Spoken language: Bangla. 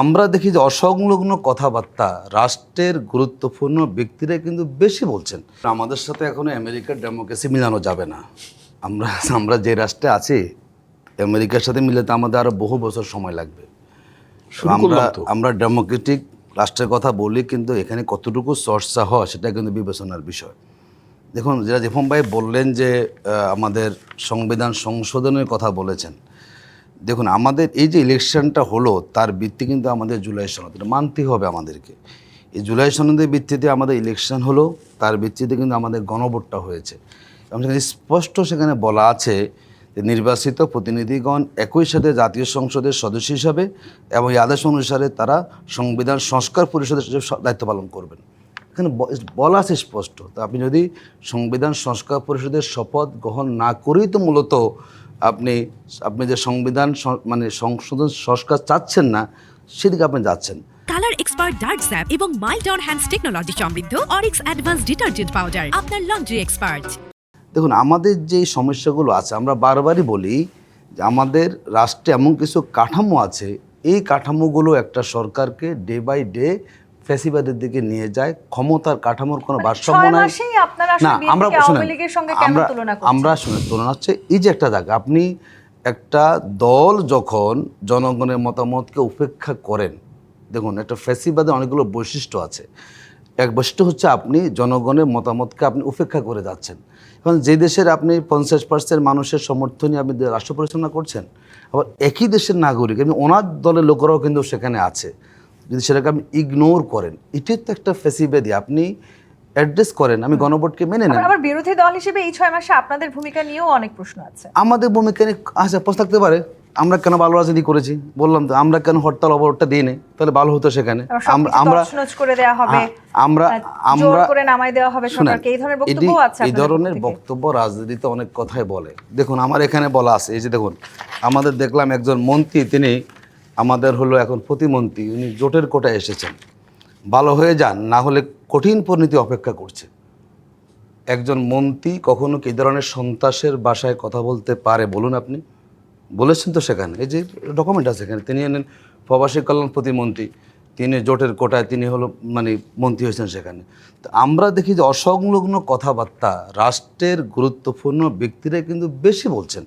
আমরা দেখি যে অসংলগ্ন কথাবার্তা রাষ্ট্রের গুরুত্বপূর্ণ ব্যক্তিরা কিন্তু বেশি বলছেন। আমাদের সাথে এখনো আমেরিকার ডেমোক্রেসি মিলানো যাবে না। আমরা আমরা যে রাষ্ট্রে আছি আমেরিকার সাথে মিলাতে আমাদের আরও বহু বছর সময় লাগবে। আমরা ডেমোক্রেটিক রাষ্ট্রের কথা বলি, কিন্তু এখানে কতটুকু চর্চা হয় সেটা কিন্তু বিবেচনার বিষয়। দেখুন, যেটা জেফম ভাই বললেন যে আমাদের সংবিধান সংশোধনের কথা বলেছেন, দেখুন আমাদের এই যে ইলেকশনটা হলো তার ভিত্তি কিন্তু আমাদের জুলাই সনদ, এটা মানতেই হবে আমাদেরকে। এই জুলাই সনদের ভিত্তিতে আমাদের ইলেকশন হলো, তার ভিত্তিতে কিন্তু আমাদের গণভোটটা হয়েছে এবং সেখানে স্পষ্ট সেখানে বলা আছে যে নির্বাচিত প্রতিনিধিগণ একই সাথে জাতীয় সংসদের সদস্য হিসাবে এবং এই আদেশ অনুসারে তারা সংবিধান সংস্কার পরিষদের দায়িত্ব পালন করবেন। এখানে বলা আছে স্পষ্ট। তো আপনি যদি সংবিধান সংস্কার পরিষদের শপথ গ্রহণ না করেই তো মূলত আপনি যে সংবিধান মানে সংশোধন সংস্কার চাচ্ছেন না, সেদিকে আপনি যাচ্ছেন। কালার এক্সপার্ট ডার্ক স্যাপ এবং মাইল্ড অন হ্যান্ডস টেকনোলজি সমৃদ্ধ অরিক্স অ্যাডভান্স ডিটারজেন্ট পাউডার আপনার লন্ড্রি এক্সপার্ট। দেখুন, আমাদের যে সমস্যাগুলো আছে, আমরা বারবারই বলি যে আমাদের রাষ্ট্রে এমন কিছু কাঠামো আছে, এই কাঠামোগুলো একটা সরকারকে ডে বাই ডে ফ্যাসিবাদের দিকে নিয়ে যায়। ক্ষমতার কাঠামোর কোনো ভারসাম্য নাই। না, আমরা শুনে তুলনা হচ্ছে এই যে একটা জায়গা, আপনি একটা দল যখন জনগণের মতামতকে উপেক্ষা করেন, দেখুন একটা ফ্যাসিবাদের অনেকগুলো বৈশিষ্ট্য আছে। এক বৈশিষ্ট্য হচ্ছে আপনি জনগণের মতামতকে আপনি উপেক্ষা করে যাচ্ছেন। এখন যে দেশের আপনি 50% মানুষের সমর্থনে আপনি রাষ্ট্র পরিচালনা করছেন, আবার একই দেশের নাগরিক এবং ওনার দলের লোকেরাও কিন্তু সেখানে আছে, যদি সেটাকে আপনি ইগনোর করেন, এটাই তো একটা ফ্যাসিবাদী। আপনি অ্যাড্রেস করেন, আমি গণভোটকে মেনে নেন। আবার বিরোধী দল হিসেবে এই 6 মাসে আপনাদের ভূমিকা নিয়েও অনেক প্রশ্ন আছে। আমাদের ভূমিকা নিয়ে প্রশ্ন থাকতে পারে, আমরা কেন ভালো রাজনীতি করেছি, বললাম তো, আমরা কেন হরতাল অবরোধটা দিই নাই, তাহলে ভালো হতো সেখানে। এই ধরনের বক্তব্য রাজনীতিতে অনেক কথাই বলে। দেখুন, আমার এখানে বলা আছে, এই যে দেখুন, আমাদের দেখলাম একজন মন্ত্রী, তিনি আমাদের হলো এখন প্রতিমন্ত্রী, উনি জোটের কোটায় এসেছেন, ভালো হয়ে যান, না হলে কঠিন পরিণতি অপেক্ষা করছে। একজন মন্ত্রী কখনো কি ধরনের সন্ত্রাসের ভাষায় কথা বলতে পারে বলুন? আপনি বলেছেন তো সেখানে, এই যে ডকুমেন্ট আছে এখানে, তিনি এনেন প্রবাসী কল্যাণ প্রতিমন্ত্রী, তিনি জোটের কোটায় তিনি হলো মানে মন্ত্রী হয়েছেন সেখানে। তো আমরা দেখি যে অসংলগ্ন কথাবার্তা রাষ্ট্রের গুরুত্বপূর্ণ ব্যক্তিরা কিন্তু বেশি বলছেন।